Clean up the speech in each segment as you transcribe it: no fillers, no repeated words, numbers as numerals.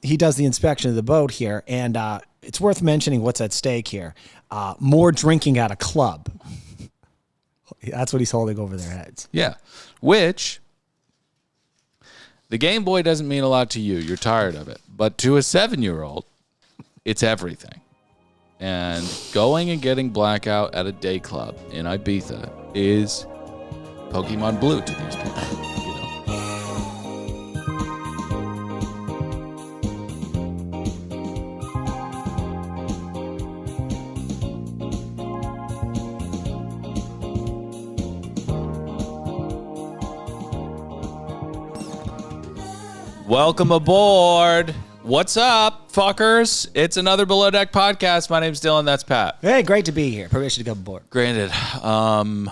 he does the inspection of the boat here, and it's worth mentioning what's at stake here. More drinking at a club. That's what he's holding over their heads. Yeah, which the Game Boy doesn't mean a lot to you. You're tired of it. But to a 7-year-old, it's everything. And going and getting blackout at a day club in Ibitha is Pokemon Blue to these people. Welcome aboard. What's up, fuckers? It's another Below Deck podcast. My name's Dylan. That's Pat. Hey, great to be here. Permission to come aboard. Granted, I'm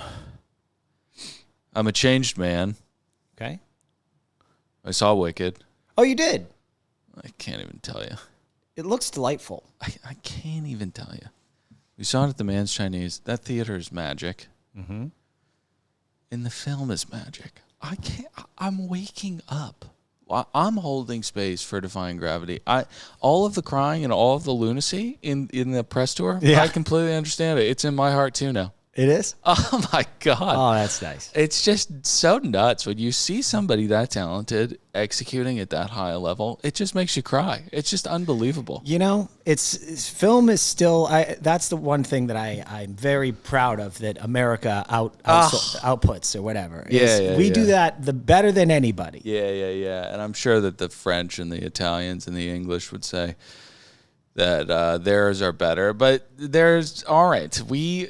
a changed man. Okay. I saw Wicked. Oh, you did? I can't even tell you. It looks delightful. I can't even tell you. We saw it at the Man's Chinese. That theater is magic. Mm-hmm. And the film is magic. I'm waking up. I'm holding space for Defying Gravity. All of the crying and all of the lunacy in the press tour, I completely understand it. It's in my heart too now. It is? Oh, my God. Oh, that's nice. It's just so nuts when you see somebody that talented executing at that high a level. It just makes you cry. It's just unbelievable. You know, it's film is still, that's the one thing that I'm very proud of that America outputs or whatever. We do that the better than anybody. Yeah. And I'm sure that the French and the Italians and the English would say that theirs are better, but theirs all right. We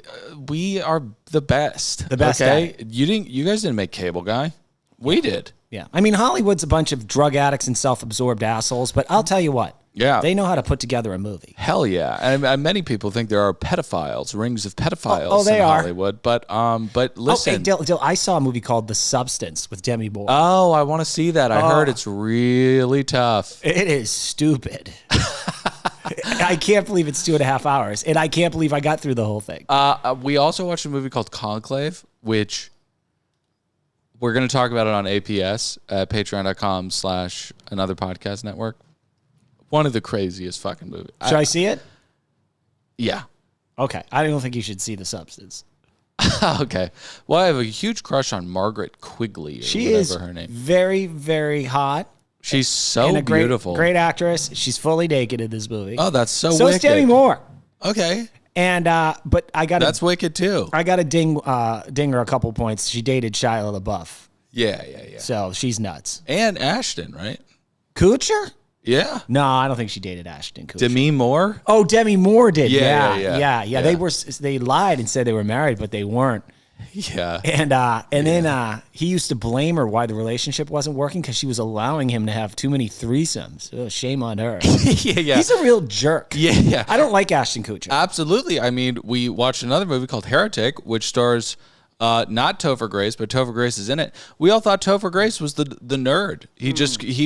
are the best. The best. Okay, you guys didn't make Cable Guy. We did. Yeah, I mean Hollywood's a bunch of drug addicts and self-absorbed assholes, but I'll tell you what. Yeah, they know how to put together a movie. Hell yeah, and many people think there are pedophiles, rings of pedophiles in Hollywood. But listen, hey, Dill, I saw a movie called The Substance with Demi Moore. Oh, I want to see that. I heard it's really tough. It is stupid. I can't believe it's 2.5 hours, and I can't believe I got through the whole thing. We also watched a movie called Conclave, which we're going to talk about it on APS at patreon.com/another podcast network. One of the craziest fucking movies. Should I see it? Yeah. Okay. I don't think you should see The Substance. Okay. Well, I have a huge crush on Margaret Quigley. She is her name. Very, very hot. She's so beautiful. Great actress. She's fully naked in this movie. Oh, that's so wicked. So is Demi Moore. Okay. And but that's wicked too. I got to ding her a couple points. She dated Shia LaBeouf. Yeah. So she's nuts. And Ashton, right? Kutcher? Yeah. No, I don't think she dated Ashton Kutcher. Demi Moore? Oh, Demi Moore did. Yeah. They lied and said they were married, but they weren't. Yeah. And then he used to blame her why the relationship wasn't working because she was allowing him to have too many threesomes. Oh, shame on her. Yeah. He's a real jerk. Yeah. I don't like Ashton Kutcher. Absolutely. I mean, we watched another movie called Heretic, which stars not Topher Grace, but Topher Grace is in it. We all thought Topher Grace was the nerd. He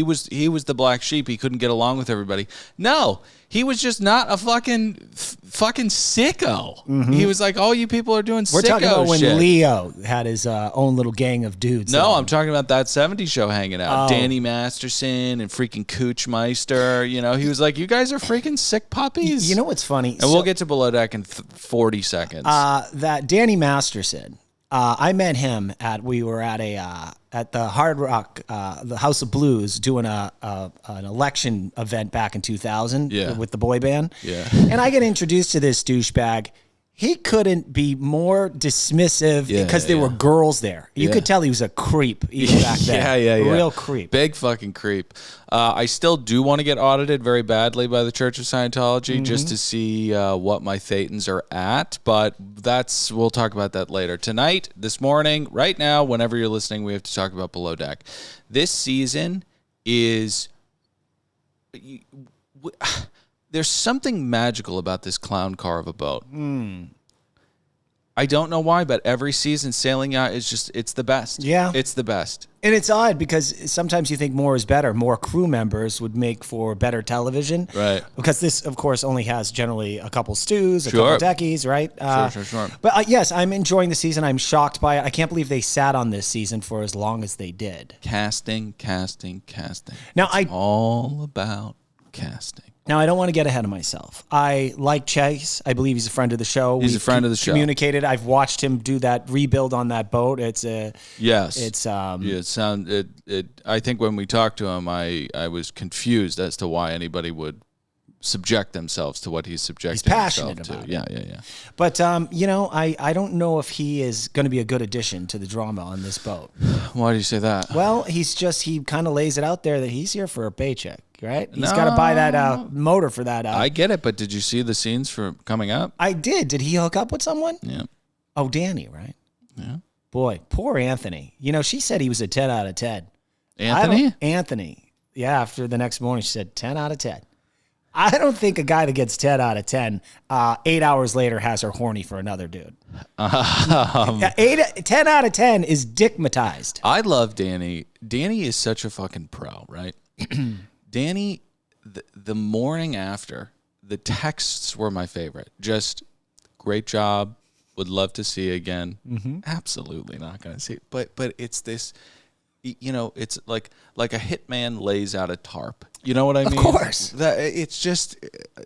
was the black sheep. He couldn't get along with everybody. No, he was just not a fucking sicko. Mm-hmm. He was like, all you people are doing We're sicko talking about when shit. Leo had his own little gang of dudes. No, I'm talking about that 70s show hanging out. Danny Masterson and freaking Coochmeister. You know, he was like, you guys are freaking sick puppies. You know what's funny? And we'll get to Below Deck in 40 seconds. That Danny Masterson. I met him at the Hard Rock, the House of Blues, doing an election event back in 2000 with the boy band. Yeah. And I get introduced to this douchebag. He couldn't be more dismissive because there were girls there. You could tell he was a creep even back then. Yeah. A real creep. Big fucking creep. I still do want to get audited very badly by the Church of Scientology just to see what my thetans are at, but we'll talk about that later. Tonight, this morning, right now, whenever you're listening, we have to talk about Below Deck. This season is... There's something magical about this clown car of a boat. I don't know why, but every season Sailing Yacht is it's the best. Yeah. It's the best. And it's odd because sometimes you think more is better. More crew members would make for better television. Right. Because this, of course, only has generally a couple stews, a couple deckies, right? Sure. But yes, I'm enjoying the season. I'm shocked by it. I can't believe they sat on this season for as long as they did. Casting. Now, it's all about Podcasting. Now, I don't want to get ahead of myself. I like Chase. I believe he's a friend of the show. He's a friend of the show. Communicated. I've watched him do that rebuild on that boat. It's a yes. It's I think when we talked to him, I was confused as to why anybody would subject themselves to what he's subjecting passionate himself about to. it. Yeah. But I don't know if he is going to be a good addition to the drama on this boat. Why do you say that? Well, he kind of lays it out there that he's here for a paycheck. Right? He's got to buy that motor for that. I get it, but did you see the scenes for coming up? I did. Did he hook up with someone? Yeah. Oh, Danny, right? Yeah. Boy, poor Anthony. She said he was a 10 out of 10. Anthony? Yeah, after the next morning, she said 10 out of 10. I don't think a guy that gets 10 out of 10, 8 hours later has her horny for another dude. 10 out of 10 is dickmatized. I love Danny. Danny is such a fucking pro, right? Danny, the morning after, the texts were my favorite. Just great job. Would love to see you again. Mm-hmm. Absolutely not going to see it. But it's this, it's like a hitman lays out a tarp. You know what I mean? Of course. It's just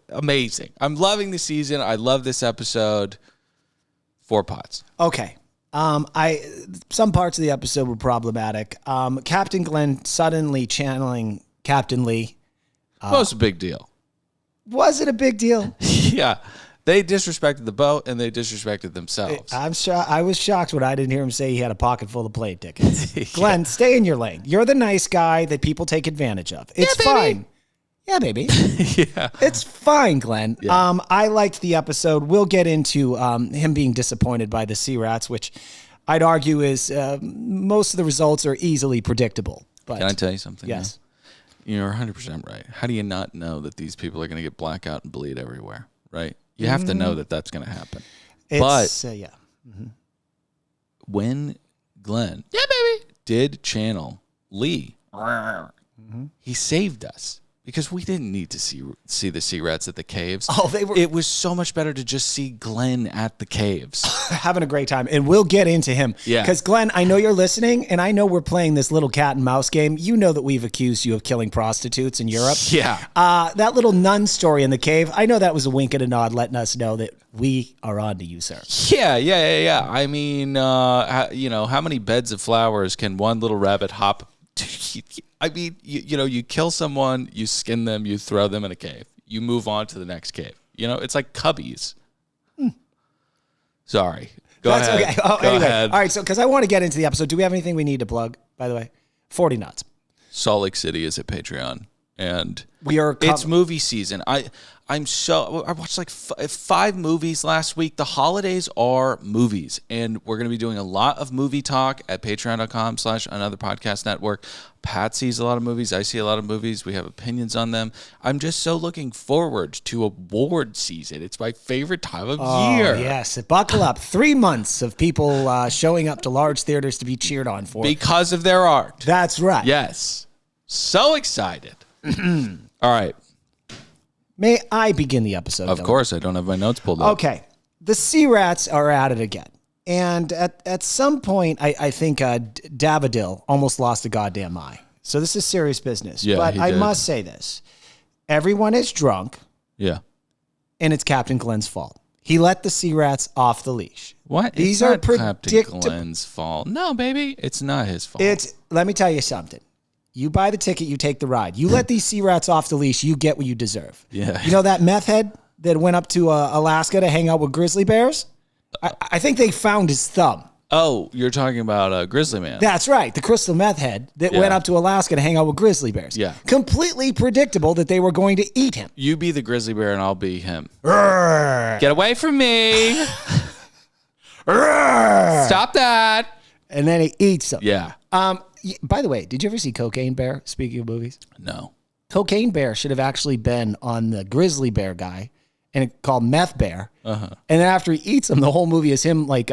amazing. I'm loving the season. I love this episode. 4 pots. Okay. Some parts of the episode were problematic. Captain Glenn suddenly channeling Captain Lee. Well, it's a big deal. Was it a big deal? Yeah. They disrespected the boat and they disrespected themselves. I was shocked when I didn't hear him say he had a pocket full of plane tickets. Glenn, stay in your lane. You're the nice guy that people take advantage of. It's fine. Yeah, baby. Yeah. It's fine, Glenn. Yeah. I liked the episode. We'll get into him being disappointed by the Sea Rats, which I'd argue is most of the results are easily predictable. But can I tell you something? Yes. Now? You're 100% right. How do you not know that these people are going to get blackout and bleed everywhere, right? You have to know that that's going to happen. Yeah. Mm-hmm. When Glenn did channel Lee, he saved us. Because we didn't need to see the Sea Rats at the caves. Oh, It was so much better to just see Glenn at the caves. Having a great time. And we'll get into him. Yeah. Because, Glenn, I know you're listening, and I know we're playing this little cat and mouse game. You know that we've accused you of killing prostitutes in Europe. Yeah. That little nun story in the cave, I know that was a wink and a nod letting us know that we are on to you, sir. Yeah. I mean, how many beds of flowers can one little rabbit hop? I mean, you kill someone, you skin them, you throw them in a cave. You move on to the next cave. It's like cubbies. Sorry. Go ahead. Okay. Oh, Go anyway. ahead. All right, so because I want to get into the episode, do we have anything we need to plug, by the way? 40 Nuts. Salt Lake City is at Patreon. And it's movie season. I watched like 5 movies last week. The holidays are movies, and we're going to be doing a lot of movie talk at patreon.com/another podcast network. Pat sees a lot of movies. I see a lot of movies. We have opinions on them. I'm just so looking forward to award season. It's my favorite time of year. Yes. Buckle up. 3 months of people showing up to large theaters to be cheered on for. Because of their art. That's right. Yes. So excited. All right. May I begin the episode? Of course. I don't have my notes pulled up. Okay. The Sea Rats are at it again. And at some point, I think Daffodil almost lost a goddamn eye. So this is serious business. Yeah, but I must say this. Everyone is drunk. Yeah. And it's Captain Glenn's fault. He let the Sea Rats off the leash. What? These it's are not Captain Glenn's fault. No, baby. It's not his fault. Let me tell you something. You buy the ticket, you take the ride. You let these Sea Rats off the leash, you get what you deserve. Yeah. You know that meth head that went up to Alaska to hang out with grizzly bears? I think they found his thumb. Oh, you're talking about Grizzly Man. That's right. The crystal meth head that went up to Alaska to hang out with grizzly bears. Yeah. Completely predictable that they were going to eat him. You be the grizzly bear and I'll be him. Get away from me. Stop that. And then he eats them. Yeah. By the way, did you ever see Cocaine Bear, speaking of movies? No. Cocaine Bear should have actually been on the grizzly bear guy and called Meth Bear. Uh-huh. And then after he eats them, the whole movie is him like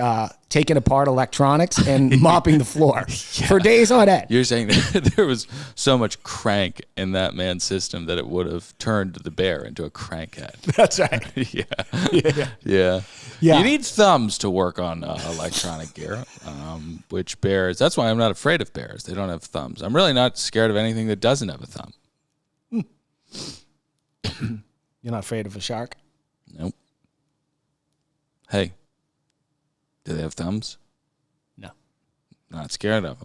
taking apart electronics and mopping the floor for days on end. You're saying that there was so much crank in that man's system that it would have turned the bear into a crankhead. That's right. Yeah. Yeah. You need thumbs to work on electronic gear, which bears, that's why I'm not afraid of bears. They don't have thumbs. I'm really not scared of anything that doesn't have a thumb. You're not afraid of a shark? Nope. Hey, do they have thumbs? No. Not scared of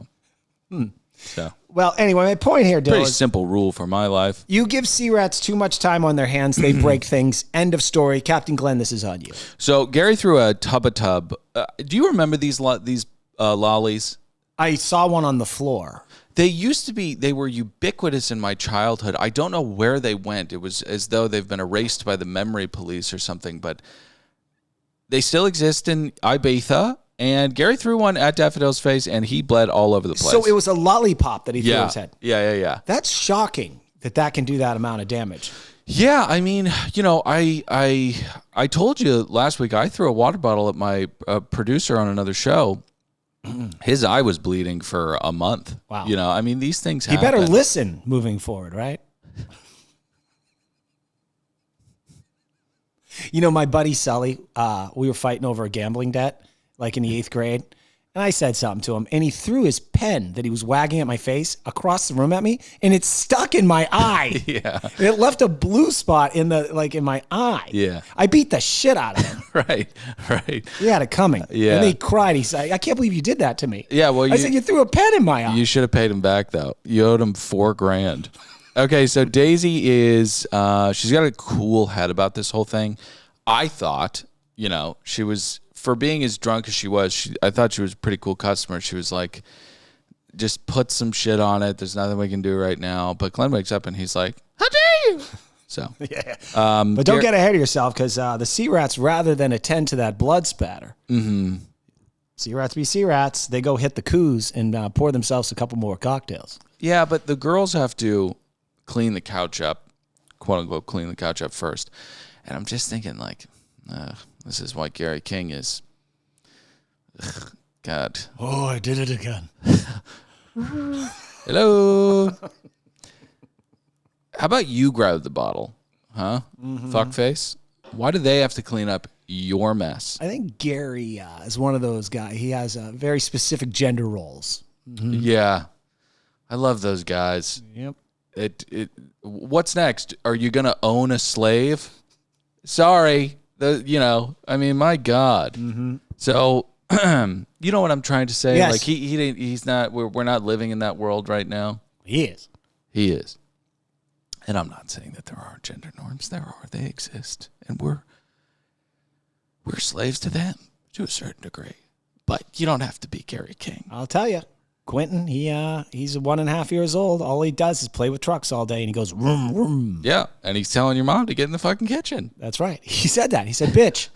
them. So. Well, anyway, my point here, Dylan. Pretty simple rule for my life. You give sea rats too much time on their hands, they break things. End of story. Captain Glenn, this is on you. So Gary threw a tub. Do you remember these lollies? I saw one on the floor. They used to be, they were ubiquitous in my childhood. I don't know where they went. It was as though they've been erased by the memory police or something, but they still exist in Ibitha. And Gary threw one at Daffodil's face, and he bled all over the place. So it was a lollipop that he threw his head. Yeah. That's shocking that can do that amount of damage. Yeah, I mean, I told you last week I threw a water bottle at my producer on another show. His eye was bleeding for a month. Wow. I mean, these things happen. You better listen moving forward, right? My buddy Sully, we were fighting over a gambling debt, like in the 8th grade. And I said something to him, and he threw his pen that he was wagging at my face across the room at me, and it stuck in my eye. Yeah. It left a blue spot in my eye. Yeah. I beat the shit out of him. Right. He had it coming. Yeah. And he cried. He said, I can't believe you did that to me. Yeah, well, I said, you threw a pen in my eye. You should have paid him back, though. You owed him $4,000. Okay, so Daisy is, she's got a cool head about this whole thing. I thought, she was, for being as drunk as she was, I thought she was a pretty cool customer. She was like, just put some shit on it. There's nothing we can do right now. But Glenn wakes up and he's like, how dare you? So, yeah. But don't get ahead of yourself, because the sea rats, rather than attend to that blood spatter, sea rats be sea rats. They go hit the coos and pour themselves a couple more cocktails. Yeah, but the girls have to clean the couch up, quote unquote, clean the couch up first. And I'm just thinking, like, this is why Gary King is. God. Oh, I did it again. Hello. How about you grab the bottle? Huh? Fuckface? Why do they have to clean up your mess? I think Gary is one of those guys. He has very specific gender roles. Yeah. I love those guys. Yep. What's next? Are you going to own a slave? Sorry. My God. So, you know what I'm trying to say? Yes. Like he's not, we're not living in that world right now. He is. He is. And I'm not saying that there aren't gender norms. There are. They exist. And we're slaves to them to a certain degree. But you don't have to be Gary King. I'll tell you. Quentin, he's 1.5 years old. All he does is play with trucks all day, and he goes, vroom, vroom. Yeah, and he's telling your mom to get in the fucking kitchen. That's right. He said that. He said, bitch,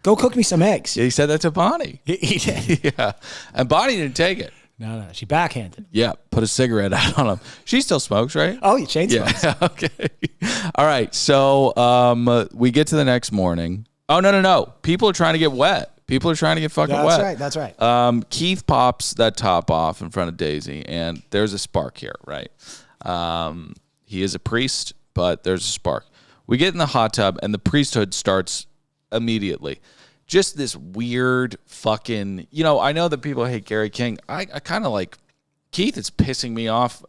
go cook me some eggs. Yeah, he said that to Bonnie. He did. Yeah, and Bonnie didn't take it. No, she backhanded. Yeah, put a cigarette out on him. She still smokes, right? Oh, he chain smokes. Yeah, okay. All right, so we get to the next morning. Oh, no. People are trying to get wet. People are trying to get fucking wet. That's right. Keith pops that top off in front of Daisy, and there's a spark here, right? He is a priest, but there's a spark. We get in the hot tub, and the priesthood starts immediately. Just this weird fucking, I know that people hate Gary King. I kind of like Keith. It's pissing me off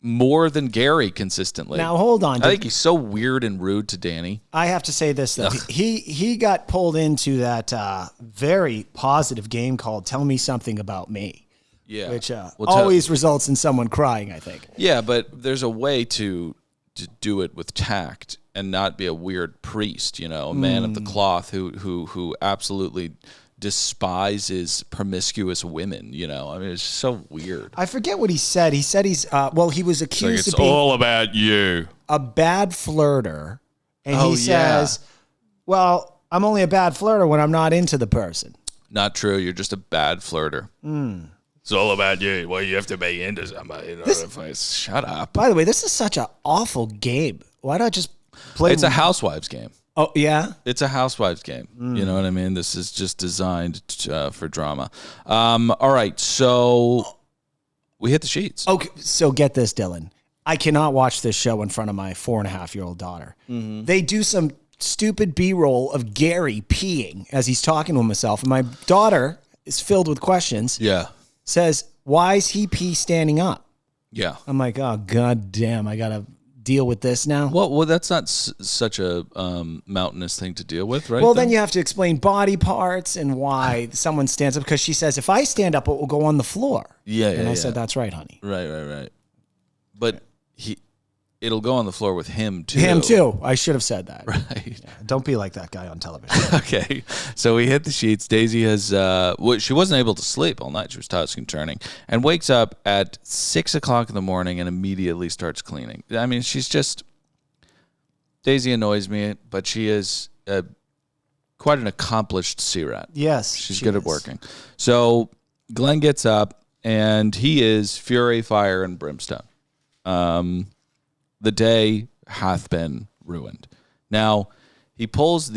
more than Gary consistently. Now, hold on. I think he's so weird and rude to Danny. I have to say this, though. He got pulled into that very positive game called Tell Me Something About Me. Yeah. Which always results in someone crying, I think. Yeah, but there's a way to do it with tact and not be a weird priest, a man of the cloth who absolutely despises promiscuous women, I mean, it's so weird. I forget what he said. He said he was accused it's of being all about you, a bad flirter. And he says, well, I'm only a bad flirter when I'm not into the person. Not true. You're just a bad flirter. It's all about you. Well, you have to be into somebody. Shut up. By the way, this is such an awful game. Why not just play? It's a housewives game. Oh, yeah? It's a housewives game. You know what I mean? This is just designed for drama. All right, so we hit the sheets. Okay, so get this, Dylan. I cannot watch this show in front of my 4.5-year-old daughter. They do some stupid B-roll of Gary peeing as he's talking to himself, and my daughter is filled with questions. Yeah. Says, why is he pee standing up? Yeah. I'm like, oh, God damn, I got to deal with this now? Well, that's not such a mountainous thing to deal with, right? Well, then you have to explain body parts and why someone stands up, because she says, if I stand up, it will go on the floor. Yeah, and I said, that's right, honey. Right. But it'll go on the floor with him too. Him too. I should have said that. Right. Yeah, don't be like that guy on television. Okay. So we hit the sheets. Daisy has, she wasn't able to sleep all night. She was tossing and turning, and wakes up at 6 o'clock in the morning and immediately starts cleaning. I mean, Daisy annoys me, but she is quite an accomplished sea rat. Yes. She's good at working. So Glenn gets up, and he is fury, fire, and brimstone. The day hath been ruined. Now, he pulls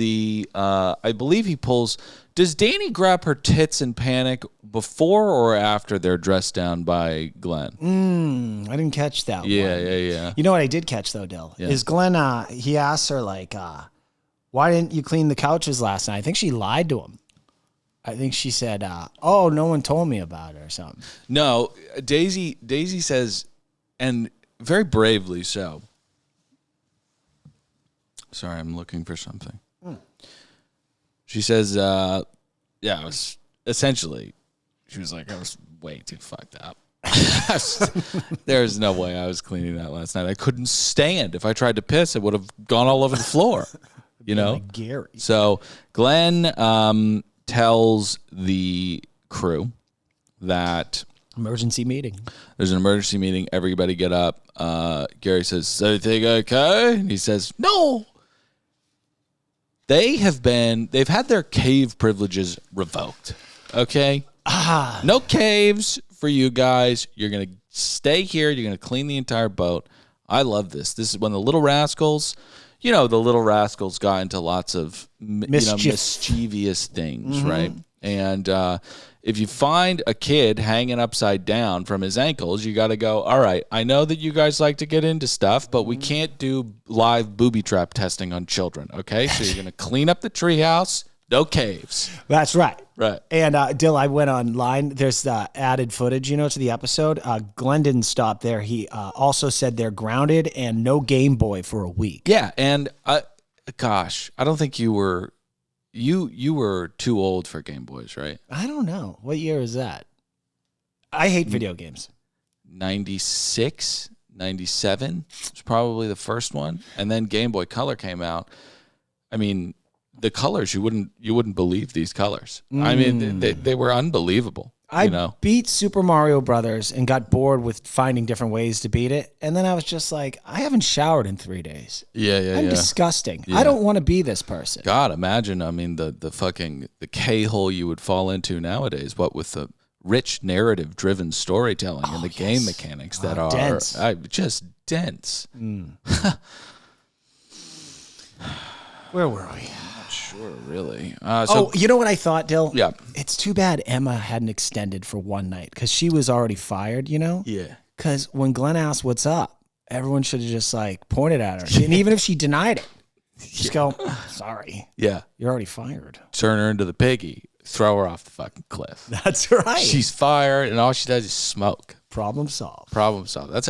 does Danny grab her tits in panic before or after they're dressed down by Glenn? I didn't catch that one. Yeah. You know what I did catch, though, Dill? Yeah. Is Glenn, he asks her, like, why didn't you clean the couches last night? I think she lied to him. I think she said, no one told me about it or something. No, Daisy says, and very bravely so. Sorry, I'm looking for something. She says, I was essentially, she was like, I was way too fucked up. There's no way I was cleaning that last night. I couldn't stand. If I tried to piss, it would have gone all over the floor. You know? Like Gary. So Glenn tells the crew that Emergency meeting. there's an emergency meeting. Everybody get up. Gary says, "Is everything okay?" And he says, "No." They've had their cave privileges revoked. Okay? No caves for you guys. You're going to stay here. You're going to clean the entire boat. I love this. This is when the Little Rascals, got into lots of mischievous things, right? And if you find a kid hanging upside down from his ankles, you got to go, all right, I know that you guys like to get into stuff, but we can't do live booby trap testing on children, okay? So you're going to clean up the treehouse, no caves. That's right. Right. And Dill, I went online. There's added footage, to the episode. Glenn didn't stop there. He also said they're grounded and no Game Boy for a week. Yeah, and I don't think you were too old for Game Boys, right? I don't know. What year is that? I hate video games. 96, 97 was probably the first one. And then Game Boy Color came out. I mean, the colors, you wouldn't believe these colors. I mean, they were unbelievable. I beat Super Mario Brothers and got bored with finding different ways to beat it. And then I was just like, I haven't showered in 3 days. I'm disgusting. Yeah. I don't want to be this person. God, imagine, the K-hole you would fall into nowadays, what with the rich narrative-driven storytelling and the game mechanics that are dense. Just dense. Where were we? Sure, really. You know what I thought, Dill? Yeah. It's too bad Emma hadn't extended for one night because she was already fired, Yeah. Because when Glenn asked what's up, everyone should have just pointed at her. And even if she denied it, just go, sorry. Yeah. You're already fired. Turn her into the piggy. Throw her off the fucking cliff. That's right. She's fired and all she does is smoke. Problem solved. That's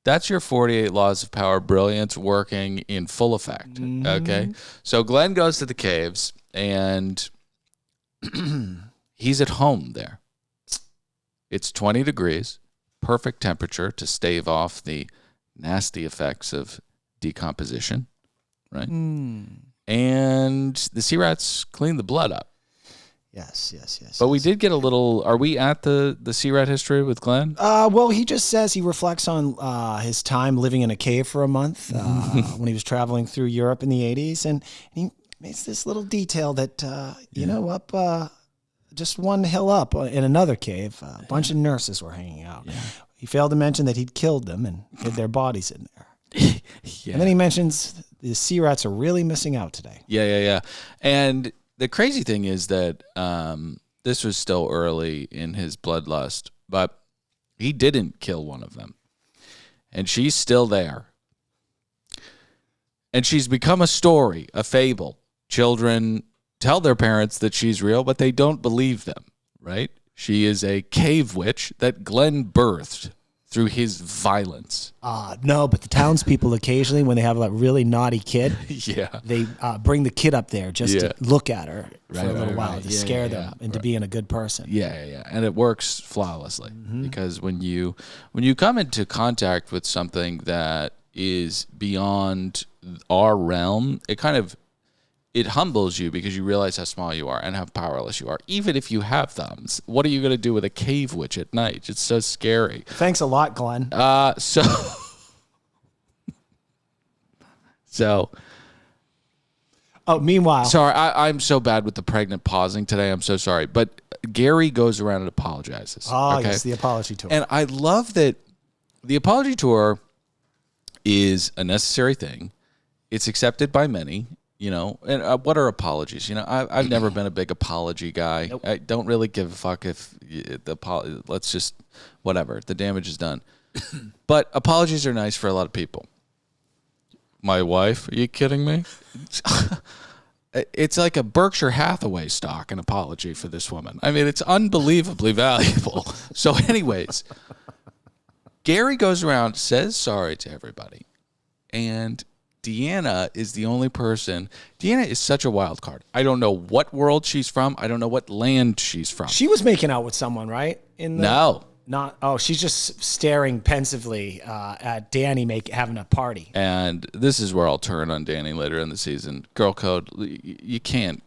that's your 48 laws of power brilliance working in full effect. Okay. So Glenn goes to the caves and he's at home there. It's 20 degrees, perfect temperature to stave off the nasty effects of decomposition, right? And the sea rats clean the blood up. Yes. But we did get a little. Are we at the sea rat history with Glenn? Well, he just says he reflects on his time living in a cave for a month when he was traveling through Europe in the 80s. And he makes this little detail that, up just one hill up in another cave, a bunch of nurses were hanging out. Yeah. He failed to mention that he'd killed them and hid their bodies in there. And then he mentions the sea rats are really missing out today. Yeah. And the crazy thing is that this was still early in his bloodlust, but he didn't kill one of them. And she's still there. And she's become a story, a fable. Children tell their parents that she's real, but they don't believe them, right? She is a cave witch that Glenn birthed through his violence. No, but the townspeople occasionally, when they have a really naughty kid, they bring the kid up there just to look at her for a little while to scare them into being a good person. Yeah. And it works flawlessly because when you come into contact with something that is beyond our realm, it humbles you because you realize how small you are and how powerless you are. Even if you have thumbs, what are you going to do with a cave witch at night? It's so scary. Thanks a lot, Glenn. Meanwhile. Sorry, I'm so bad with the pregnant pausing today. I'm so sorry. But Gary goes around and apologizes. Yes, the apology tour. And I love that the apology tour is a necessary thing. It's accepted by many. And what are apologies? I've never been a big apology guy. Nope. I don't really give a fuck if let's just, whatever, the damage is done. But apologies are nice for a lot of people. My wife, are you kidding me? It's like a Berkshire Hathaway stock, an apology for this woman. I mean, it's unbelievably valuable. So anyways, Gary goes around, says sorry to everybody, and Deanna is the only person. Deanna is such a wild card. I don't know what world she's from. I don't know what land she's from. She was making out with someone, right? No. She's just staring pensively at Danny having a party. And this is where I'll turn on Danny later in the season. Girl code, you can't.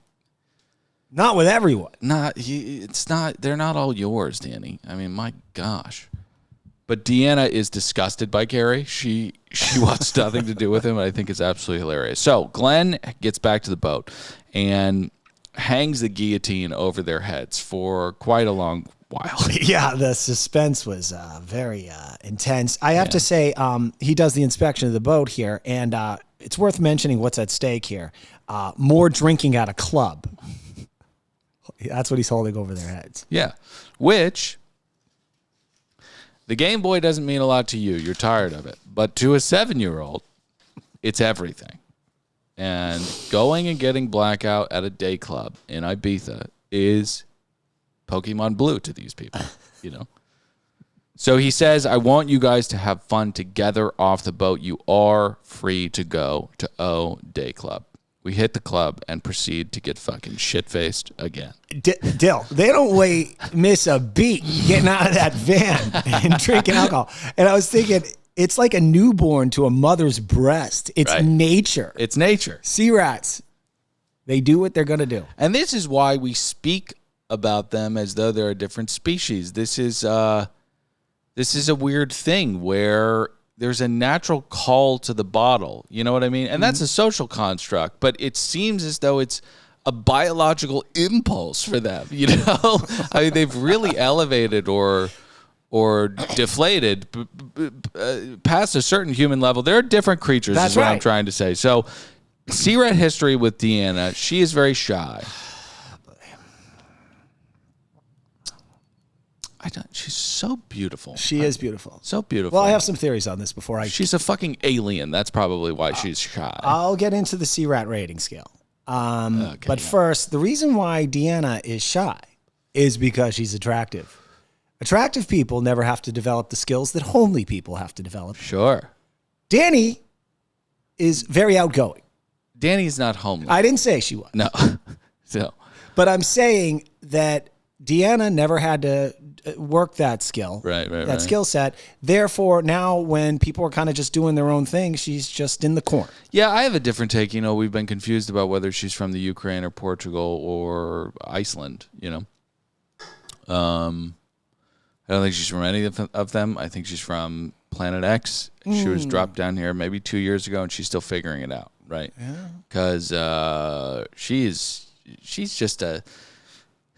Not with everyone. They're not all yours, Danny. I mean, my gosh. But Deanna is disgusted by Gary. She wants nothing to do with him, and I think it's absolutely hilarious. So Glenn gets back to the boat and hangs the guillotine over their heads for quite a long while. Yeah, the suspense was very intense. I have to say, he does the inspection of the boat here, and it's worth mentioning what's at stake here. More drinking at a club. That's what he's holding over their heads. Yeah, which... The Game Boy doesn't mean a lot to you. You're tired of it. But to a 7-year-old, it's everything. And going and getting blackout at a day club in Ibitha is Pokemon Blue to these people, So he says, I want you guys to have fun together off the boat. You are free to go to O Day Club. We hit the club and proceed to get fucking shit-faced again. Dill, they don't miss a beat getting out of that van and drinking alcohol. And I was thinking, it's like a newborn to a mother's breast. It's nature. It's nature. Sea rats, they do what they're going to do. And this is why we speak about them as though they're a different species. This is a weird thing where... there's a natural call to the bottle. You know what I mean? And that's a social construct, but it seems as though it's a biological impulse for them, I mean, they've really elevated or deflated past a certain human level. They're different creatures, is what I'm trying to say. So, Sea Rat history with Deanna. She is very shy. She's so beautiful. She is beautiful. So beautiful. Well, I have some theories on this before She's a fucking alien. That's probably why she's shy. I'll get into the Sea Rat rating scale. First, the reason why Deanna is shy is because she's attractive. Attractive people never have to develop the skills that homely people have to develop. Sure. Danny is very outgoing. Danny's not homely. I didn't say she was. No. So. But I'm saying that Deanna never had to work that skill, that skill set. Therefore, now when people are kind of just doing their own thing, she's just in the corner. Yeah, I have a different take. We've been confused about whether she's from the Ukraine or Portugal or Iceland. I don't think she's from any of them. I think she's from Planet X. She was dropped down here maybe 2 years ago, and she's still figuring it out, right? Yeah. Because she's just a...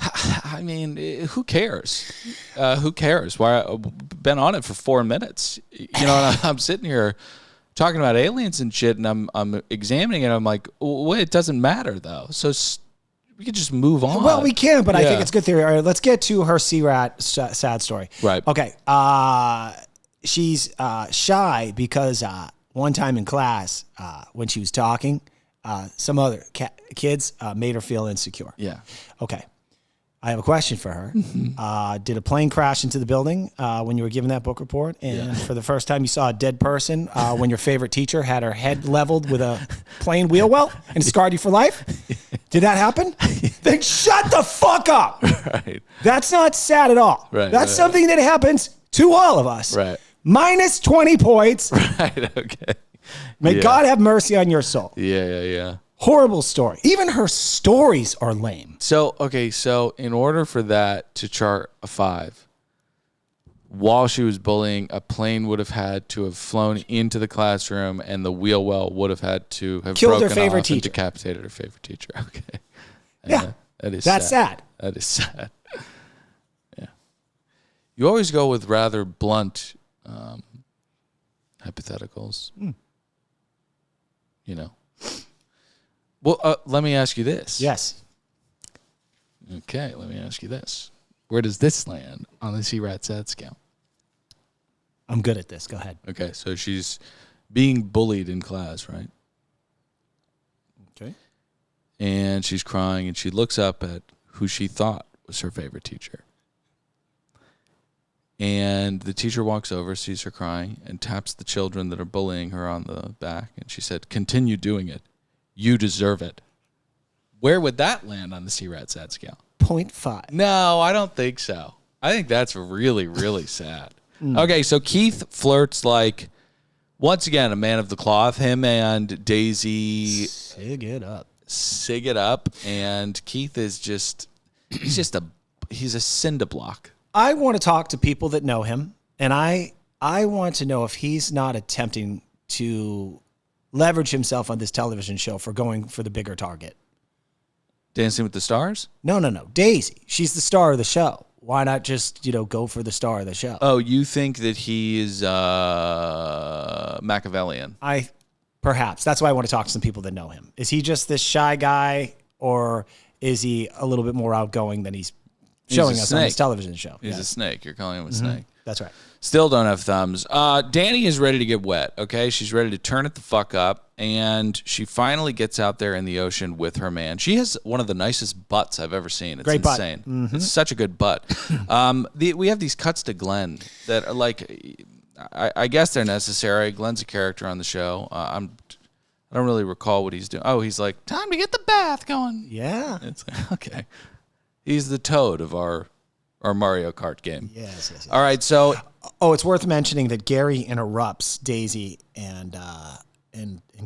I mean, who cares? Who cares? Why I've been on it for 4 minutes. And I'm sitting here talking about aliens and shit, and I'm examining it. I'm like, well, it doesn't matter though. So we could just move on. Well, we can, but I think it's good theory. All right, let's get to her Sea Rat sad story. Right. Okay. She's shy because one time in class, when she was talking, some other kids made her feel insecure. Yeah. Okay. I have a question for her. Did a plane crash into the building when you were giving that book report? And for the first time you saw a dead person when your favorite teacher had her head leveled with a plane wheel well and scarred you for life? Did that happen? Then shut the fuck up. Right. That's not sad at all. Right, That's something that happens to all of us. Right. Minus 20 points. Right. Okay. May God have mercy on your soul. Yeah. Horrible story. Even her stories are lame. So in order for that to chart a 5, while she was bullying, a plane would have had to have flown into the classroom, and the wheel well would have had to have killed her broken favorite off teacher. and decapitated her favorite teacher. Okay. Yeah. That's sad. That is sad. Yeah. You always go with rather blunt hypotheticals. You know. Well, let me ask you this. Yes. Okay, let me ask you this. Where does this land on the C-Rat sad scale? I'm good at this. Go ahead. Okay, so she's being bullied in class, right? Okay. And she's crying, and she looks up at who she thought was her favorite teacher. And the teacher walks over, sees her crying, and taps the children that are bullying her on the back. And she said, "Continue doing it. You deserve it." Where would that land on the C-Rat sad scale? 0.5. No, I don't think so. I think that's really, really sad. Okay, so Keith flirts like, once again, a man of the cloth. Him and Daisy Sig it up. And Keith is he's a cinder block. I want to talk to people that know him, and I want to know if he's not attempting to leverage himself on this television show for going for the bigger target. Dancing with the Stars? No. Daisy. She's the star of the show. Why not just, go for the star of the show? Oh, you think that he is Machiavellian? Perhaps. That's why I want to talk to some people that know him. Is he just this shy guy, or is he a little bit more outgoing than he's showing us on this television show? He's a snake. You're calling him a snake. That's right. Still don't have thumbs. Danny is ready to get wet, okay? She's ready to turn it the fuck up, and she finally gets out there in the ocean with her man. She has one of the nicest butts I've ever seen. It's Great insane. Butt. It's such a good butt. We have these cuts to Glenn that are like, I guess they're necessary. Glenn's a character on the show. I don't really recall what he's doing. Oh, he's like, time to get the bath going. Yeah. It's like, okay. He's the Toad of our Mario Kart game. Yes. All right, so... Oh, it's worth mentioning that Gary interrupts Daisy and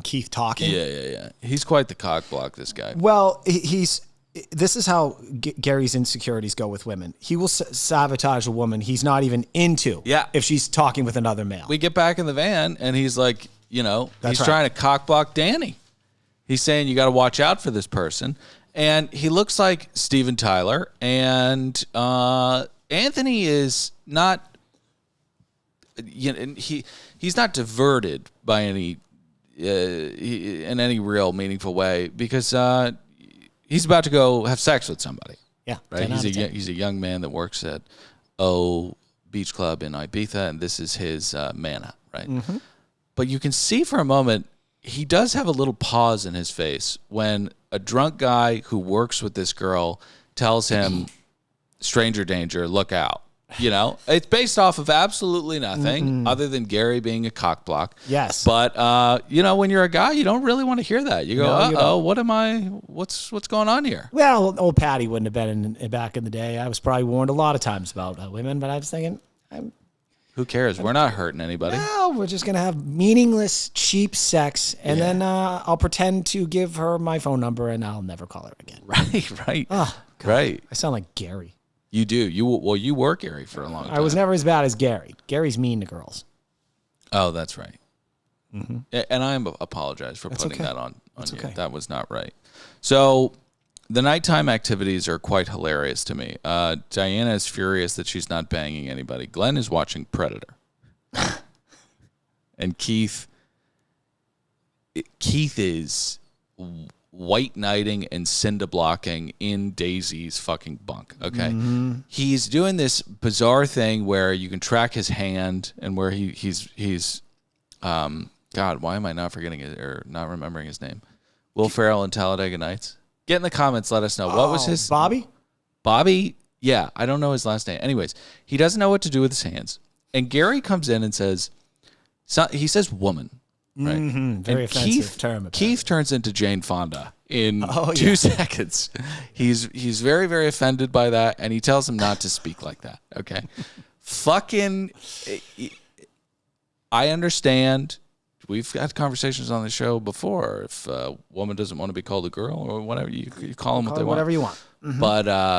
Keith talking. Yeah. He's quite the cock block, this guy. Well, this is how Gary's insecurities go with women. He will sabotage a woman he's not even into if she's talking with another male. We get back in the van, and he's like, he's right. trying to cock block Danny. He's saying, you got to watch out for this person. And he looks like Steven Tyler, and Anthony is not... he's not diverted by any in any real meaningful way, because he's about to go have sex with somebody. Yeah, right. He's a young man that works at Beach Club in Ibitha, and this is his manna, right? Mm-hmm. But you can see for a moment he does have a little pause in his face when a drunk guy who works with this girl tells him, "Stranger danger, look out." It's based off of absolutely nothing other than Gary being a cock block. Yes. But, when you're a guy, you don't really want to hear that. You go, what's going on here? Well, old Patty wouldn't have been back in the day. I was probably warned a lot of times about women, but I was thinking, who cares? We're not hurting anybody. No, we're just going to have meaningless, cheap sex, and then I'll pretend to give her my phone number, and I'll never call her again. Right. Oh, God. Right. I sound like Gary. You do. You were Gary for a long time. I was never as bad as Gary. Gary's mean to girls. Oh, that's right. Mm-hmm. And I apologize for putting that on you. Okay. That was not right. So the nighttime activities are quite hilarious to me. Diana is furious that she's not banging anybody. Glenn is watching Predator. And Keith is white knighting and cinder blocking in Daisy's fucking bunk. Okay. Mm-hmm. He's doing this bizarre thing where you can track his hand, and where he's God, why am I not forgetting it or not remembering his name? Will Ferrell in Talladega Nights. Get in the comments, let us know. What was his Bobby? Bobby, yeah, I don't know his last name. Anyways, he doesn't know what to do with his hands. And Gary comes in and says, he says woman, right? Mm-hmm. Very offensive term. Apparently. Keith turns into Jane Fonda in 2 seconds. He's very, very offended by that, and he tells him not to speak like that, okay? Fucking, I understand. We've had conversations on the show before. If a woman doesn't want to be called a girl or whatever, you call them what they want. Whatever you want. Mm-hmm.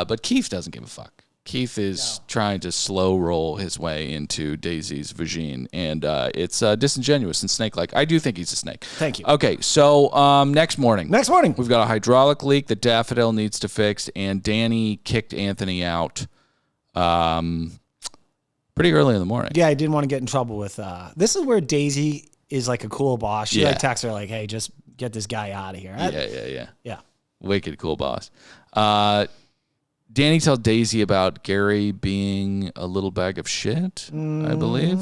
But Keith doesn't give a fuck. Keith is trying to slow roll his way into Daisy's vagine, and it's disingenuous and snake-like. I do think he's a snake. Thank you. Okay, so next morning. We've got a hydraulic leak that Daffodil needs to fix, and Danny kicked Anthony out pretty early in the morning. Yeah, I didn't want to get in trouble with... this is where Daisy is like a cool boss. She like texts her like, hey, just get this guy out of here. Yeah. Wicked cool boss. Danny tells Daisy about Gary being a little bag of shit, I believe.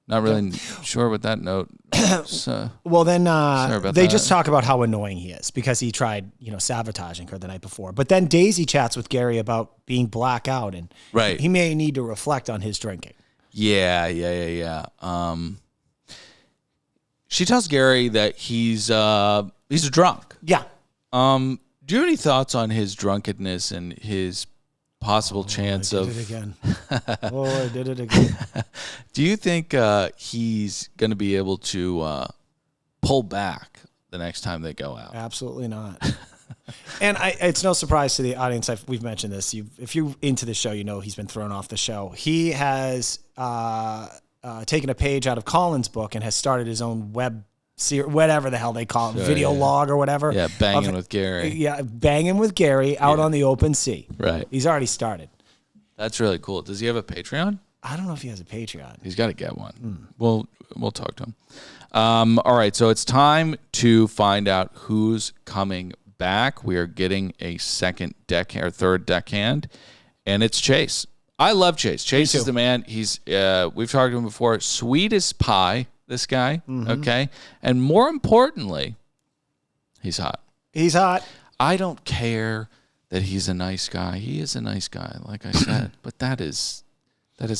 Not really sure what that note. Well, then they just talk about how annoying he is because he tried, sabotaging her the night before. But then Daisy chats with Gary about being blackout, and he may need to reflect on his drinking. Yeah. She tells Gary that he's a drunk. Yeah. Do you have any thoughts on his drunkenness and his possible chance of... I did it again. Do you think he's going to be able to pull back the next time they go out? Absolutely not. And it's no surprise to the audience. We've mentioned this. If you're into the show, he's been thrown off the show. He has taken a page out of Colin's book and has started his own web series, whatever the hell they call it, video log or whatever. Yeah, banging with Gary. Yeah, banging with Gary out on the open sea. Right. He's already started. That's really cool. Does he have a Patreon? I don't know if he has a Patreon. He's got to get one. We'll talk to him. All right, so it's time to find out who's coming back. We are getting a third deckhand, and it's Chase. I love Chase. Chase is the man. He's we've talked to him before. Sweet as pie, this guy. Okay, and more importantly, he's hot. He's hot. I don't care that he's a nice guy. He is a nice guy, like I said, but that is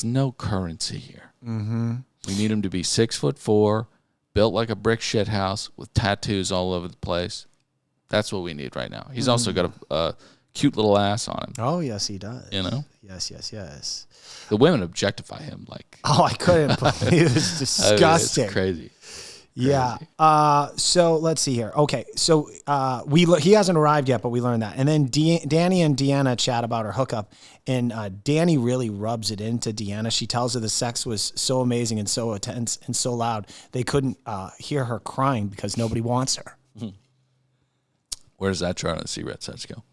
no currency here. We need him to be 6'4", built like a brick shit house with tattoos all over the place. That's what we need right now. He's also got a cute little ass on him. Oh, yes, he does. Yes. The women objectify him like... Oh, I couldn't believe it. was disgusting. It's crazy. Yeah. So let's see here. Okay. So he hasn't arrived yet, but we learned that. And then Danny and Deanna chat about her hookup, and Danny really rubs it into Deanna. She tells her the sex was so amazing and so intense and so loud they couldn't hear her crying because nobody wants her. Where does that chart on the C-Red sets go?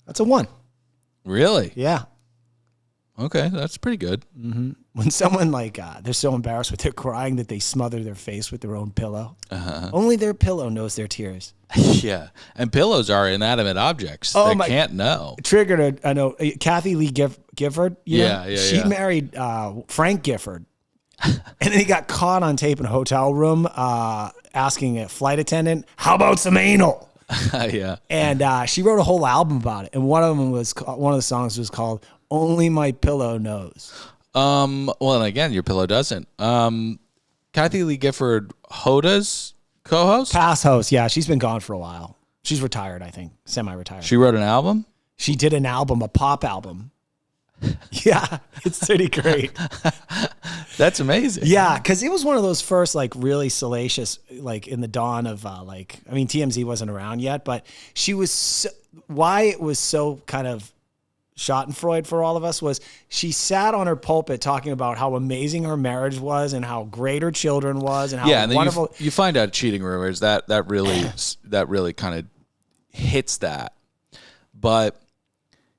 That's a 1. Really? Yeah. Okay, that's pretty good. When someone they're so embarrassed with their crying that they smother their face with their own pillow. Only their pillow knows their tears. Yeah, and pillows are inanimate objects. They can't know. Triggered I know Kathy Lee Gifford. She married Frank Gifford, and then he got caught on tape in a hotel room asking a flight attendant, "How about some anal?" Yeah, and she wrote a whole album about it, and one of the songs was called "Only My Pillow Knows." Well, and again, your pillow doesn't. Kathy Lee Gifford, Hoda's co-host? Past host, yeah. She's been gone for a while. She's retired, I think. Semi-retired. She wrote an album? She did an album, a pop album. Yeah, it's pretty great. That's amazing. Yeah, because it was one of those first, really salacious, in the dawn of, TMZ wasn't around yet, but she was, why it was so kind of Schadenfreude for all of us was she sat on her pulpit talking about how amazing her marriage was and how great her children was and how wonderful. You find out cheating rumors that really kind of hits that. But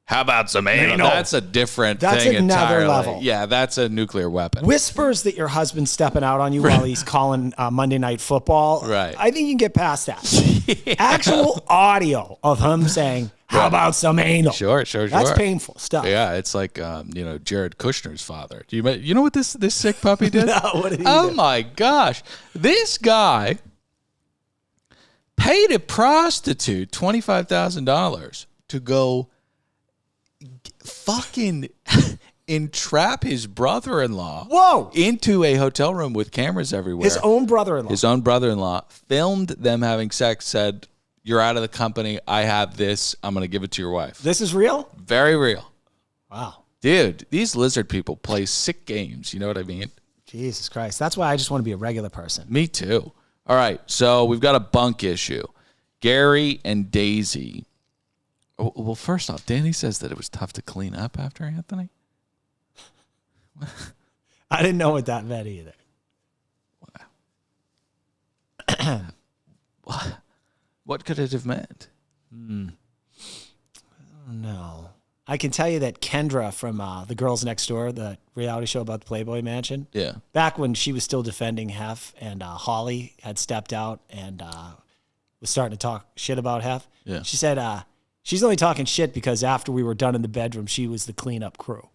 how about some anal? That's a different thing entirely. That's another level. Yeah, that's a nuclear weapon. Whispers that your husband's stepping out on you while he's calling Monday Night Football. Right. I think you can get past that. Actual audio of him saying, "How about some anal?" Sure. That's painful stuff. Yeah, it's like Jared Kushner's father. Do you know what this sick puppy did? No, what did he do? Oh my gosh, this guy paid a prostitute $25,000 to go fucking entrap his brother-in-law. Whoa! Into a hotel room with cameras everywhere. His own brother-in-law. His own brother-in-law filmed them having sex, said, "You're out of the company. I have this. I'm going to give it to your wife." This is real? Very real. Wow. Dude, these lizard people play sick games. You know what I mean? Jesus Christ. That's why I just want to be a regular person. Me too. All right, so we've got a bunk issue. Gary and Daisy. Well, first off, Danny says that it was tough to clean up after Anthony. I didn't know what that meant either. What could it have meant? No. I can tell you that Kendra from The Girls Next Door, the reality show about the Playboy Mansion, back when she was still defending Hef and Holly had stepped out and was starting to talk shit about Hef, she said she's only talking shit because after we were done in the bedroom, she was the cleanup crew.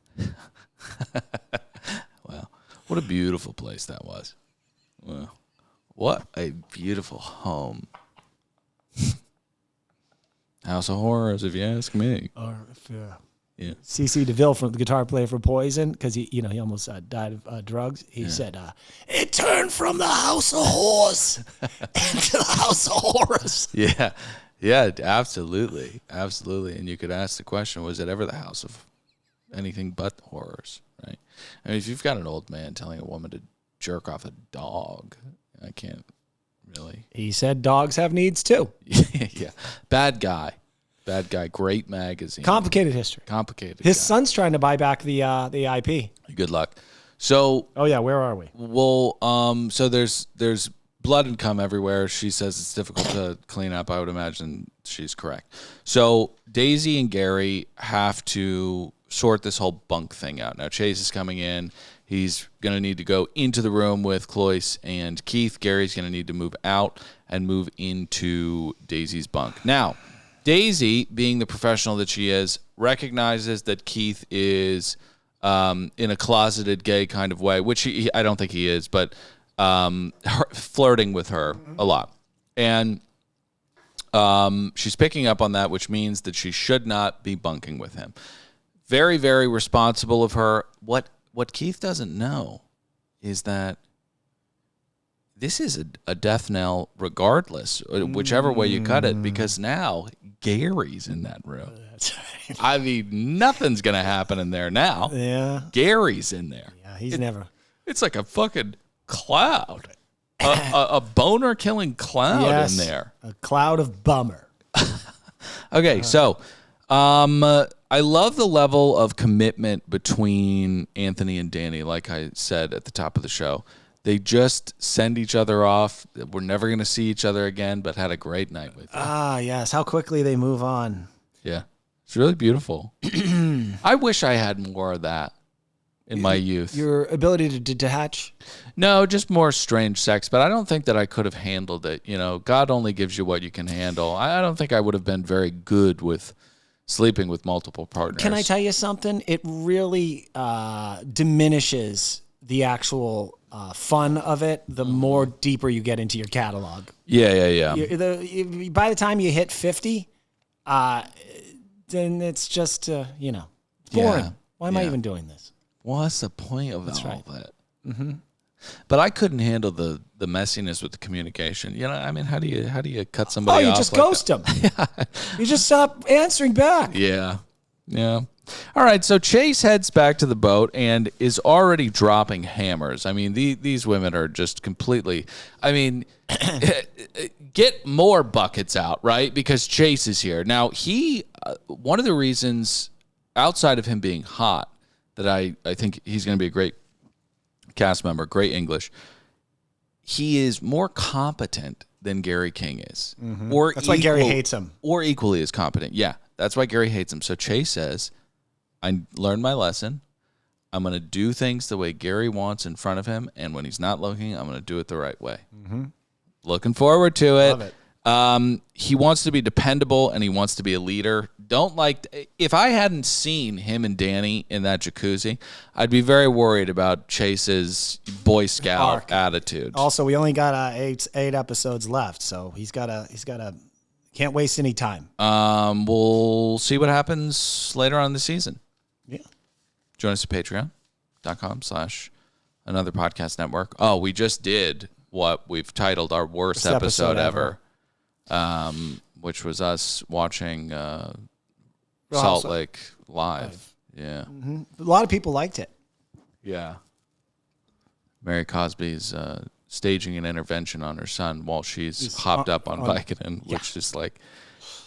Wow. What a beautiful place that was. Wow. What a beautiful home. House of Horrors, if you ask me. Or if CC DeVille, from the guitar player for Poison, because he almost died of drugs. He said, "It turned from the House of Horrors into the House of Horrors." Yeah, absolutely, absolutely. And you could ask the question: was it ever the house of anything but horrors? Right? I mean, if you've got an old man telling a woman to jerk off a dog, I can't really. He said dogs have needs too. Yeah. Bad guy. Great magazine. Complicated history. His son's trying to buy back the IP. Good luck. So. Oh yeah, where are we? Well, so there's blood and cum everywhere. She says it's difficult to clean up. I would imagine she's correct. So Daisy and Gary have to sort this whole bunk thing out. Now Chase is coming in. He's going to need to go into the room with Cloyce and Keith. Gary's going to need to move out and move into Daisy's bunk. Now, Daisy, being the professional that she is, recognizes that Keith is in a closeted gay kind of way, which I don't think he is, but flirting with her a lot. And she's picking up on that, which means that she should not be bunking with him. Very, very responsible of her. What Keith doesn't know is that this is a death knell regardless, whichever way you cut it, because now Gary's in that room. That's right. I mean, nothing's going to happen in there now. Yeah. Gary's in there. Yeah, It's like a fucking cloud. A boner-killing cloud in there. A cloud of bummer. Okay, so I love the level of commitment between Anthony and Danny, like I said at the top of the show. They just send each other off. We're never going to see each other again, but had a great night with them. Yes. How quickly they move on. Yeah. It's really beautiful. I wish I had more of that in my youth. Your ability to detach? No, just more strange sex, but I don't think that I could have handled it. You know, God only gives you what you can handle. I don't think I would have been very good with sleeping with multiple partners. Can I tell you something? It really diminishes the actual fun of it the more deeper you get into your catalog. Yeah. By the time you hit 50, then it's just, boring. Yeah. Why am I even doing this? What's the point of all that? Mm-hmm. But I couldn't handle the messiness with the communication. You know, I mean, how do you cut somebody off? You just ghost them. You just stop answering back. Yeah. All right, so Chase heads back to the boat and is already dropping hammers. I mean, these women are just completely... I mean, get more buckets out, right? Because Chase is here. Now, one of the reasons, outside of him being hot, that I think he's going to be a great cast member, great English, he is more competent than Gary King is. Mm-hmm. That's why Gary hates him. Or equally as competent. Yeah, that's why Gary hates him. So Chase says, I learned my lesson. I'm going to do things the way Gary wants in front of him, and when he's not looking, I'm going to do it the right way. Mm-hmm. Looking forward to it. Love it. He wants to be dependable, and he wants to be a leader. If I hadn't seen him and Danny in that jacuzzi, I'd be very worried about Chase's Boy Scout attitude. Also, we only got eight episodes left, so he's got can't waste any time. We'll see what happens later on in the season. Yeah. Join us at patreon.com/another podcast network. Oh, we just did what we've titled our worst episode ever. Which was us watching Salt Lake live. Yeah. Mm-hmm. A lot of people liked it. Yeah. Mary Cosby's staging an intervention on her son while she's hopped up on Vicodin, which is like,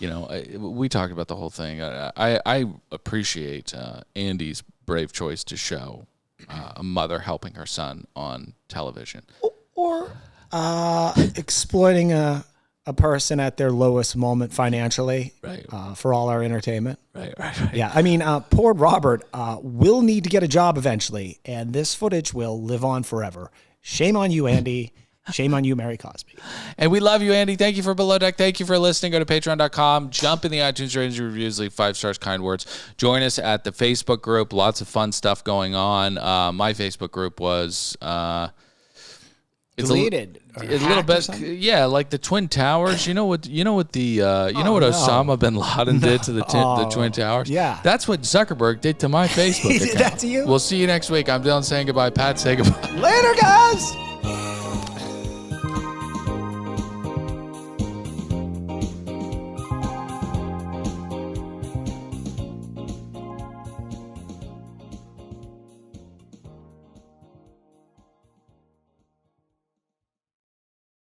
we talked about the whole thing. I appreciate Andy's brave choice to show a mother helping her son on television. Or exploiting a person at their lowest moment financially, right. For all our entertainment. Right. Yeah, I mean, poor Robert will need to get a job eventually, and this footage will live on forever. Shame on you, Andy. Shame on you, Mary Cosby. And we love you, Andy. Thank you for Below Deck. Thank you for listening. Go to patreon.com. Jump in the iTunes ratings and reviews. Leave 5 stars, kind words. Join us at the Facebook group. Lots of fun stuff going on. My Facebook group was... deleted. A little bit, yeah, like the Twin Towers. You know what Osama bin Laden did to the Twin Towers? Yeah, that's what Zuckerberg did to my Facebook account. He did that to you? We'll see you next week. I'm Dylan saying goodbye. Pat, say goodbye. Later, guys.